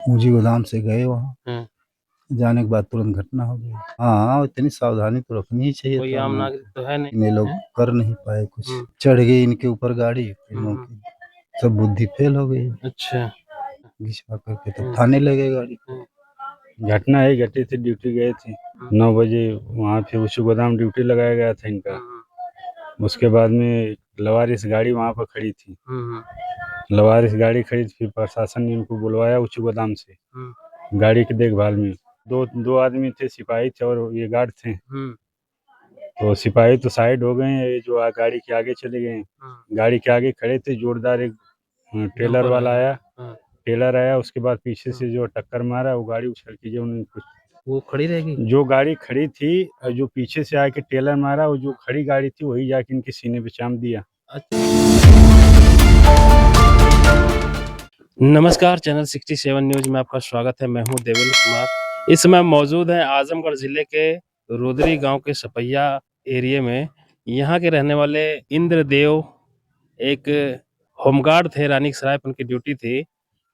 पूंजी गोदाम से गए वहाँ, हाँ। जाने के बाद तुरंत घटना हो गई। हाँ, इतनी सावधानी तो रखनी ही चाहिए कोई था हम आम लोगों नागरिक तो है नहीं को। ये लोग है? कर नहीं पाए कुछ। हम्म, चढ़ गई इनके ऊपर गाड़ी, इन हम्म, लोगों की सब बुद्धि फेल हो गई। अच्छा। घिसवा करके तब हम्म, थाने ले गए गाड़ी। हम्म, घटना यही घटी थी, ड्यूटी गए थे 9 बजे। वहाँ पे उसी गोदाम ड्यूटी लगाया गया था इनका। हम्म, उसके बाद में लवारिस गाड़ी वहाँ पर खड़ी थी। हम्म, लवारिस गाड़ी खड़ी थी, फिर प्रशासन ने इनको बुलवाया उच्च गोदाम से हम्म, गाड़ी की देखभाल में। दो दो आदमी थे, सिपाही थे और ये गार्ड थे। हम्म, तो सिपाही तो साइड हो गए हैं, ये जो गाड़ी के आगे चले गए हैं। गाड़ी के आगे खड़े थे, जोरदार एक टेलर डंपर वाला आया। आया। हाँ, टेलर आया, उसके बाद पीछे हाँ, से जो टक्कर मारा, वो गाड़ी उछल के जो उन्होंने कुछ वो खड़ी रहेगी। जो गाड़ी खड़ी थी और जो पीछे से आके टेलर मारा, वो जो खड़ी गाड़ी थी वही जाके इनके सीने पे चाम दिया। नमस्कार, चैनल 67 न्यूज में आपका स्वागत है। मैं हूं देवेंद्र कुमार। इस समय मौजूद हैं आजमगढ़ जिले के रुद्री गांव के सपैया एरिया में। यहां के रहने वाले इंद्रदेव एक होमगार्ड थे, रानीसराय पर उनकी ड्यूटी थी।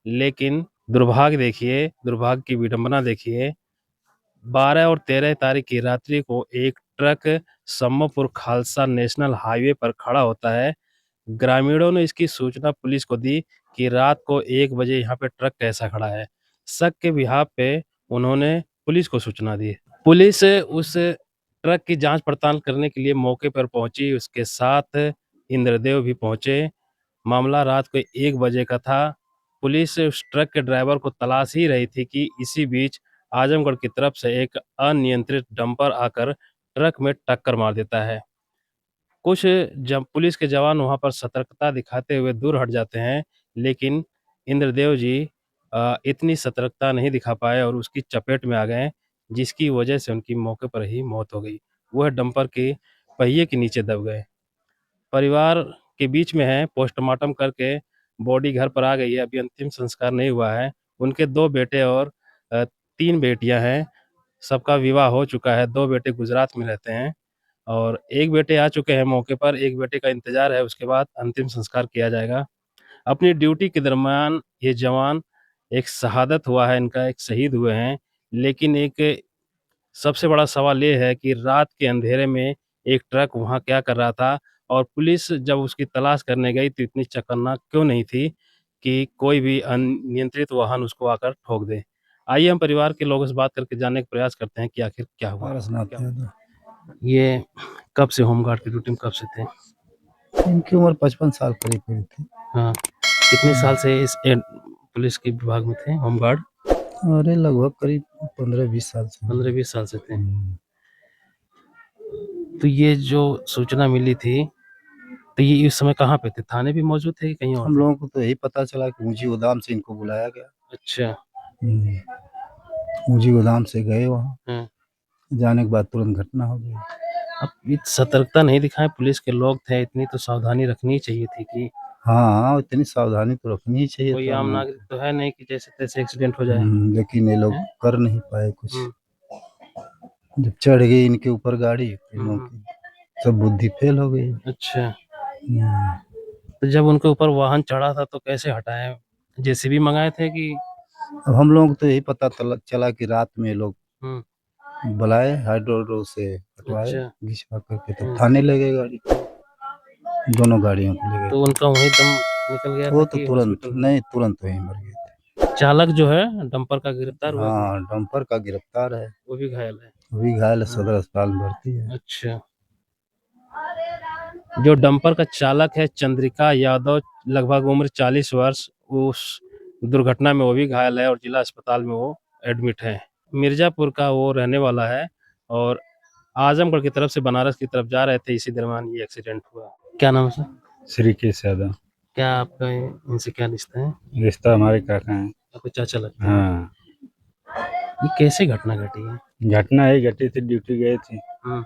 लेकिन दुर्भाग्य देखिए, दुर्भाग्य की विडंबना देखिए। 12 और 13 तारीख की रात्रि को एक ट्रक सम्मपुर खालसा नेशनल हाईवे पर खड़ा होता है। ग्रामीणों ने इसकी सूचना पुलिस को दी कि रात को 1 बजे यहाँ पे ट्रक कैसा खड़ा है। शक के बिहाफ पे उन्होंने पुलिस को सूचना दी। पुलिस उस ट्रक की जांच पड़ताल करने के लिए मौके पर पहुंची, उसके साथ इंद्रदेव भी पहुंचे। मामला रात को 1 बजे का था। पुलिस उस ट्रक के ड्राइवर को तलाश ही रही थी कि इसी बीच आजमगढ़ की तरफ से एक अनियंत्रित डंपर आकर ट्रक में टक्कर मार देता है। कुछ जब पुलिस के जवान वहां पर सतर्कता दिखाते हुए दूर हट जाते हैं, लेकिन इंद्रदेव जी इतनी सतर्कता नहीं दिखा पाए और उसकी चपेट में आ गए, जिसकी वजह से उनकी मौके पर ही मौत हो गई। वह डंपर के पहिए के नीचे दब गए। परिवार के बीच में है, पोस्टमार्टम करके बॉडी घर पर आ गई है, अभी अंतिम संस्कार नहीं हुआ है। उनके 2 बेटे और 3 बेटियां हैं। सबका विवाह हो चुका है। 2 बेटे गुजरात में रहते हैं और 1 बेटे आ चुके हैं मौके पर, 1 बेटे का इंतजार है, उसके बाद अंतिम संस्कार किया जाएगा। अपनी ड्यूटी के दरमियान ये जवान एक शहादत हुआ है, इनका एक शहीद हुए हैं। लेकिन एक सबसे बड़ा सवाल ये है कि रात के अंधेरे में एक ट्रक वहाँ क्या कर रहा था और पुलिस जब उसकी तलाश करने गई तो इतनी चौकन्ना क्यों नहीं थी कि कोई भी अनियंत्रित वाहन उसको आकर ठोक दे। आइए हम परिवार के लोगों से बात करके जानने का प्रयास करते हैं कि आखिर क्या हुआ। पारसनाथ यादव। ये कब से होमगार्ड की ड्यूटी में कब से थे? इनकी उम्र 55 साल करीब हुई थी। हाँ, कितने साल से इस पुलिस के विभाग में थे, होमगार्ड? अरे लगभग करीब 15-20 साल से। 15-20 साल से थे। तो ये जो सूचना मिली थी, तो ये इस समय कहाँ पे थे? थाने भी मौजूद थे कि कहीं और हम थे? लोगों को तो यही पता चला कि ऊंची गोदाम से इनको बुलाया गया। अच्छा। ऊंची गोदाम से गए वहाँ, हाँ। जाने के बाद तुरंत घटना हो गई। अब ये सतर्कता नहीं दिखाए, पुलिस के लोग थे, इतनी तो सावधानी रखनी चाहिए थी कि हाँ, इतनी सावधानी तो रखनी ही चाहिए कोई था आम हम लोगों नागरिक तो है नहीं कि जैसे तैसे एक्सीडेंट हो जाए। को। लेकिन ये लोग हैं? कर नहीं पाए कुछ। हम्म, जब चढ़ गई इनके ऊपर गाड़ी, इन लोगों हम्म, की सब बुद्धि फेल हो गई। अच्छा। हम्म, तो जब उनके ऊपर वाहन चढ़ा था तो कैसे हटाए? जेसीबी मंगाए थे कि? अब हम लोगों को तो यही पता चला कि रात में ये लोग हम्म, बुलाए, हाइड्रोड्रो से हटवाए, अच्छा। घिसवा करके तब हम्म, थाने ले गए गाड़ी। दोनों गाड़ियों को ले गए तो थे। उनका वहीं दम निकल गया था वो तो कि तुरंत हॉस्पिटल में? नहीं, तुरंत वहीं मर गए थे। चालक जो है डंपर का गिरफ्तार हुआ कि? हाँ, डंपर का गिरफ्तार है। वो भी घायल है? अभी घायल है, सदर अस्पताल में भर्ती है। अच्छा। जो डंपर का चालक है चंद्रिका यादव, लगभग उम्र 40 वर्ष, उस दुर्घटना में वो भी घायल है और जिला अस्पताल में वो एडमिट है। मिर्जापुर का वो रहने वाला है और आजमगढ़ की तरफ से बनारस की तरफ जा रहे थे, इसी दरमियान ये एक्सीडेंट हुआ। क्या नाम है सर? श्रीकेश यादव। क्या आपका इनसे क्या रिश्ता है? रिश्ता हमारे काका हैं। आपको चाचा लगते हैं? हाँ, ये कैसे घटना घटी है? घटना यही घटी थी, ड्यूटी गए थे हम्म,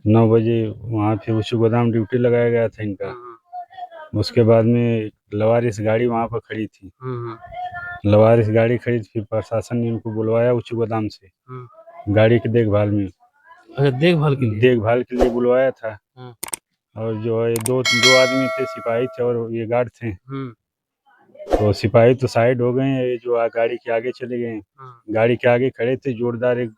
9 बजे। वहाँ पे उसी गोदाम ड्यूटी लगाया गया था इनका। हम्म, उसके बाद में लवारिस गाड़ी वहाँ पर खड़ी थी। हम्म, लवारिस गाड़ी खड़ी थी, फिर प्रशासन ने इनको बुलवाया उच्च गोदाम से हम्म। गाड़ी की देखभाल में। अच्छा, देखभाल के लिए? देखभाल के लिए बुलवाया था। हाँ, और जो है दो दो आदमी थे, सिपाही थे और ये गार्ड थे। हम्म, तो सिपाही तो साइड हो गए हैं, ये जो गाड़ी के आगे चले गए। गाड़ी के आगे खड़े थे, जोरदार एक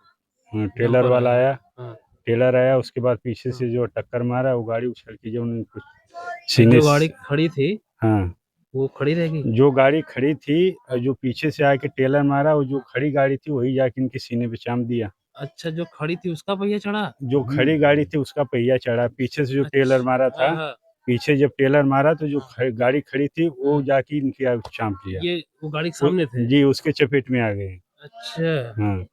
टेलर डंपर वाला आया। आया। टेलर आया, उसके बाद पीछे से जो टक्कर मारा, वो गाड़ी उछल के जो उन्हें कुछ तो सीने जो गाड़ी खड़ी थी हाँ, वो खड़ी रहेगी। जो गाड़ी खड़ी थी और जो पीछे से आके टेलर मारा, वो जो खड़ी गाड़ी थी वही जाके इनके सीने पे चाम दिया। अच्छा, जो खड़ी थी उसका पहिया चढ़ा। जो खड़ी गाड़ी थी उसका पहिया चढ़ा, पीछे से जो टेलर मारा था। हाँ, पीछे जब टेलर मारा तो जो गाड़ी खड़ी थी वो जाके इनकी चांप लिया। ये वो गाड़ी के सामने थे। जी, उसके चपेट में आ गए। अच्छा, हाँ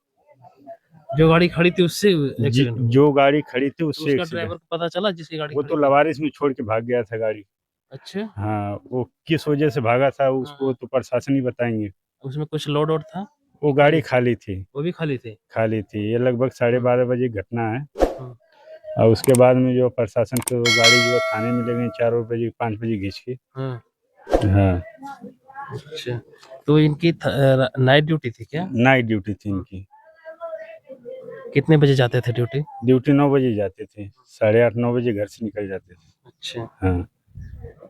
जो गाड़ी खड़ी थी उससे जी, एक्सीडेंट हुआ। जो गाड़ी खड़ी थी तो उससे उसका एक्सीडेंट। ड्राइवर को पता चला जिसकी गाड़ी वो खड़ी तो थी? लवारिस में छोड़ के भाग गया था गाड़ी। अच्छा, हाँ, वो किस वजह से भागा था उसको तो प्रशासन ही बताएंगे। उसमें कुछ लोड वोड था? वो कि गाड़ी खाली थी? खाली थी। वो भी खाली थी। खाली थी। ये लगभग 12:30 बजे घटना है। हाँ, और उसके बाद में जो प्रशासन को गाड़ी जो है थाने में ले गई 4 बजे 5 बजे खींच के। हाँ, हाँ, अच्छा। तो इनकी नाइट ड्यूटी थी क्या? नाइट ड्यूटी थी इनकी। कितने बजे जाते थे ड्यूटी? ड्यूटी 9 बजे जाते थे, 8:30 9 बजे घर से निकल जाते थे। अच्छा, हाँ,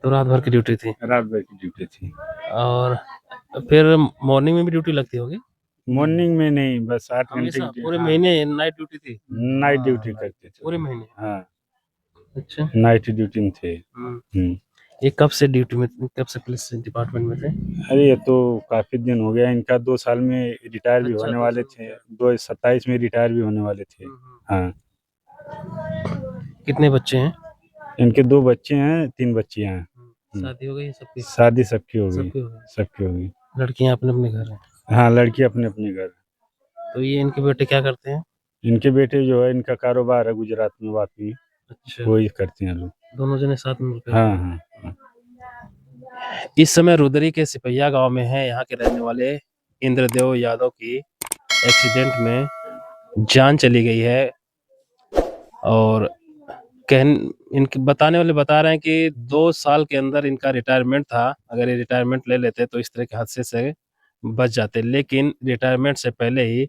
तो रात भर की ड्यूटी थी। रात भर की ड्यूटी थी। और फिर मॉर्निंग में भी ड्यूटी लगती होगी? मॉर्निंग में नहीं, बस 8 घंटे हमेशा की। पूरे हाँ, महीने नाइट ड्यूटी थी? नाइट ड्यूटी करते थे। पूरे महीने? हाँ, अच्छा। नाइट ड्यूटी में थे। हम्म। ये कब से ड्यूटी में, कब से पुलिस डिपार्टमेंट में थे? अरे ये तो काफी दिन हो गया इनका, 2 साल में रिटायर भी अच्छा, होने 2 वाले साल थे। हो 2027 में रिटायर भी होने वाले थे। हाँ, कितने बच्चे हैं? इनके 2 बच्चे हैं, 3 बच्चियां हैं। शादी हो गई है सबकी? शादी सबकी हो गई। सबकी हो गई। सबकी हो गई। लड़कियां अपने अपने घर हैं। हाँ, लड़की अपने अपने घर। तो ये इनके बेटे क्या करते हैं? इनके बेटे जो है, इनका कारोबार है गुजरात में, वापी में। अच्छा, वही करते हैं लोग। दोनों जने साथ में मिलकर। हाँ हाँ हाँ। इस समय रुद्री के सिपहिया गांव में है। यहाँ के रहने वाले इंद्रदेव यादव की एक्सीडेंट में जान चली गई है। और इनके बताने वाले बता रहे हैं कि 2 साल के अंदर इनका रिटायरमेंट था। अगर ये रिटायरमेंट ले लेते तो इस तरह के हादसे से बच जाते, लेकिन रिटायरमेंट से पहले ही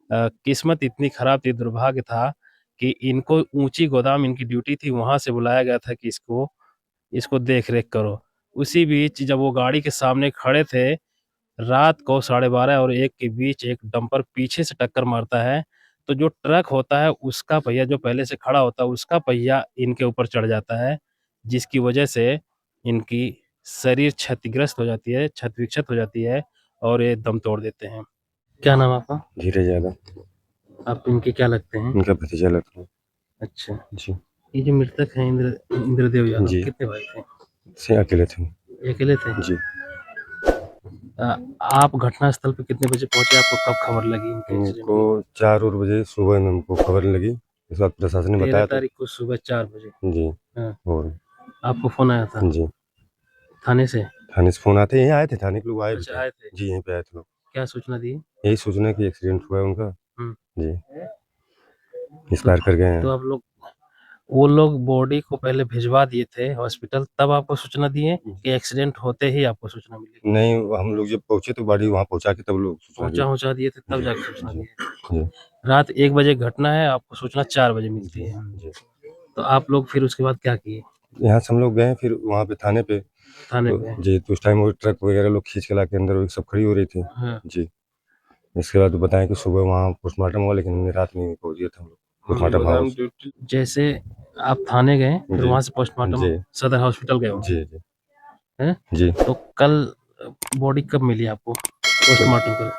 किस्मत इतनी खराब थी, दुर्भाग्य था कि इनको ऊंची गोदाम इनकी ड्यूटी थी, वहां से बुलाया गया था कि इसको देख रेख करो। उसी बीच जब वो गाड़ी के सामने खड़े थे, रात को 12:30 और 1 के बीच एक डंपर पीछे से टक्कर मारता है। तो जो ट्रक होता है उसका पहिया, जो पहले से खड़ा होता है उसका पहिया इनके ऊपर चढ़ जाता है, जिसकी वजह से इनकी शरीर क्षतिग्रस्त हो जाती है, क्षत विक्षत हो जाती है और ये दम तोड़ देते हैं। क्या नाम है आपका? धीरज यादव। आप इनके क्या लगते हैं? उनका भतीजा लगता हूँ। अच्छा, जी ये जो मृतक है इंद्रदेव यादव, जी। कितने भाई थे? से अकेले थे। ये अकेले थे? जी, आप घटनास्थल पे कितने बजे पहुंचे? आपको कब खबर लगी इनके एक्सीडेंट उनको की? 4 और बजे सुबह में हमको खबर लगी। इस बात प्रशासन ने 13 बताया तो। तारीख को सुबह 4 बजे। जी। हाँ, और आपको फोन आया था जी, थाने से? थाने से फोन आते, यहीं आए थे, थाने के लोग आए भी अच्छा, थे। आए थे। जी, यहीं पे आए थे लोग। क्या सूचना दी? यही सूचना कि एक्सीडेंट हुआ है उनका। हम्म। जी, तो एक्सपायर कर गए तो हैं। आप लोग, वो लोग बॉडी को पहले भिजवा दिए थे हॉस्पिटल, तब आपको सूचना दिए कि एक्सीडेंट होते ही आपको सूचना मिली? नहीं, हम लोग जब पहुंचे तो गाड़ी वहाँ पहुंचा के तब लोग सूचना दिए। पहुंचा दिए थे तब जी, जाके सूचना जी, दिए? जी, रात 1 बजे घटना है, आपको सूचना 4 बजे मिलती जी, है। जी। तो आप लोग फिर उसके बाद क्या किए? यहाँ से हम लोग गए फिर वहाँ पे थाने पे। थाने तो पे? जी, तो उस टाइम वो ट्रक वगैरह लोग खींच के ला के अंदर वो सब खड़ी हो रही थी। हाँ। जी। इसके बाद बताएं कि सुबह वहाँ पोस्टमार्टम हुआ, लेकिन हमने रात में पहुँच गए थे हम लोग पोस्टमार्टम हाउस। जैसे आप थाने गए फिर जी, वहां से पोस्टमार्टम जी, सदर हॉस्पिटल गए होंगे, जी, जी, हैं? जी। तो कल बॉडी कब मिली आपको पोस्टमार्टम कर?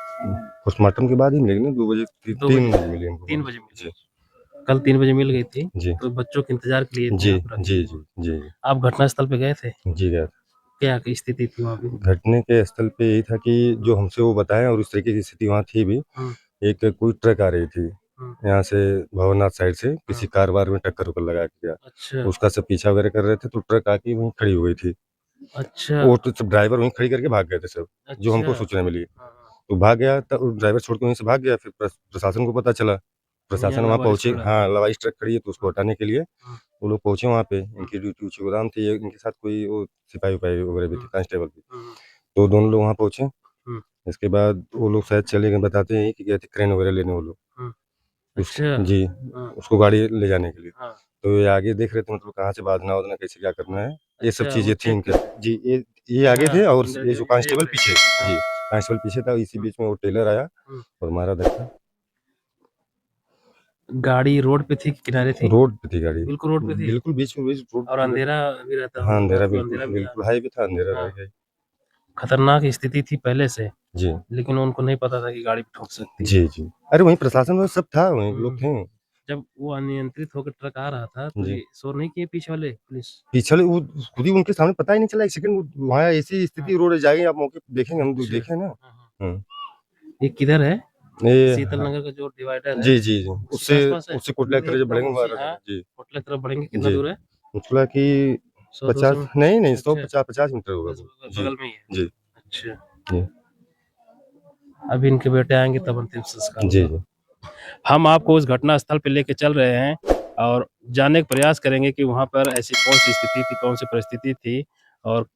पोस्टमार्टम के बाद ही मिलेगी ना, 2 बजे 2 3 बजे? बजे मिली हमको 3 बॉडी। बजे मिली? जी, कल 3 बजे मिल गई थी। जी, तो बच्चों के इंतजार के लिए थे जी, आप रखे जी, थे? जी, जी, आप घटनास्थल पे गए थे? जी गया था। क्या की स्थिति थी वहाँ पे? घटने के स्थल पे यही था कि जो हमसे वो बताएं, और उस तरीके की स्थिति वहाँ थी भी। एक कोई ट्रक आ रही थी यहाँ से, भवनाथ साइड से, किसी कार वार में टक्कर उक्कर लगा के गया। अच्छा, उसका सब पीछा वगैरह कर रहे थे, तो ट्रक आके वहीं खड़ी हो गई थी। अच्छा, वो तो सब ड्राइवर वहीं खड़ी करके भाग गए थे सब, जो हमको अच्छा। सूचना मिली। हाँ, हाँ। तो भाग गया, तब ड्राइवर छोड़ के वहीं से भाग गया। फिर प्रशासन को पता चला, प्रशासन यहाँ वहाँ लवारिस पहुंचे। खड़ा है। हाँ, लवारिस ट्रक खड़ी है तो उसको हटाने के लिए हाँ। वो लोग पहुंचे वहाँ पे। इनकी ड्यूटी ऊंची गोदाम थी, इनके साथ कोई वो सिपाही उपाही वगैरह भी थे, कांस्टेबल भी। तो दोनों लोग वहाँ पहुंचे। इसके बाद वो लोग शायद चले गए, बताते हैं कि गए थे क्रेन वगैरह लेने वो लोग। अच्छा। जी, हाँ, उसको गाड़ी ले जाने के लिए। हाँ। तो ये आगे देख रहे थे, मतलब कहाँ से बांधना वाधना, कैसे क्या करना है, ये सब अच्छा, वो चीजें थी चेक इनके। कर रहे थे। जी, ये ये आगे थे और इंद्र ये देव जो कांस्टेबल थे पीछे। हाँ। जी, कांस्टेबल पीछे था, इसी बीच में वो टेलर आया और मारा धक्का। गाड़ी रोड पे थी कि किनारे थी? रोड पे थी गाड़ी, बिल्कुल रोड पे थी बिल्कुल बीच में, बीच रोड और पे। अंधेरा भी रहता हाँ, होगा, अंधेरा रात को बिल्कुल, अंधेरा भी बिल्कुल हाईवे था, अंधेरा हाँ। रहेगा ही। खतरनाक स्थिति थी पहले से, जी, लेकिन उनको नहीं पता था कि गाड़ी ठोक सकती है। जी, जी। अरे वहीं प्रशासन में सब था, वहीं लोग थे। जब वो अनियंत्रित होकर ट्रक आ रहा था, तो जी। ये शोर नहीं किए पीछे वाले पुलिस? पिछले वो खुद ही उनके सामने पता ही नहीं चला, 1 सेकंड वहाँ ऐसी स्थिति रोड जाएगी, आप मौके पे देखेंगे, हम अच्छा। देखे ना। हाँ, हाँ। हुँ। ये किधर है? ये शीतल हाँ, नगर का जो डिवाइडर है, जी, जी, जी। उसी के उससे आस-पास है? उससे कोटला की तरफ जब बढ़ेंगे उसी वहाँ हाँ, जी, कोटला की तरफ बढ़ेंगे कितना जी। दूर है? कोटला की 100-200 में? 50 नहीं, अच्छा, 150 मीटर होगा बस वो। जी, बगल में ही है। जी, अच्छा, जी, अभी इनके बेटे आएँगे तब अंतिम संस्कार जी, होगा। जी। हम आपको उस घटना स्थल पे लेके चल रहे हैं और जानने का प्रयास करेंगे कि वहाँ पर ऐसी कौन-सी स्थिति थी, कौन-सी परिस्थिति थी और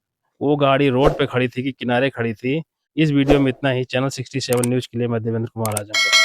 वो गाड़ी रोड पे खड़ी थी कि किनारे खड़ी थी। इस वीडियो में इतना ही। चैनल 67 न्यूज़ के लिए मैं देवेंद्र कुमार आजमगढ़।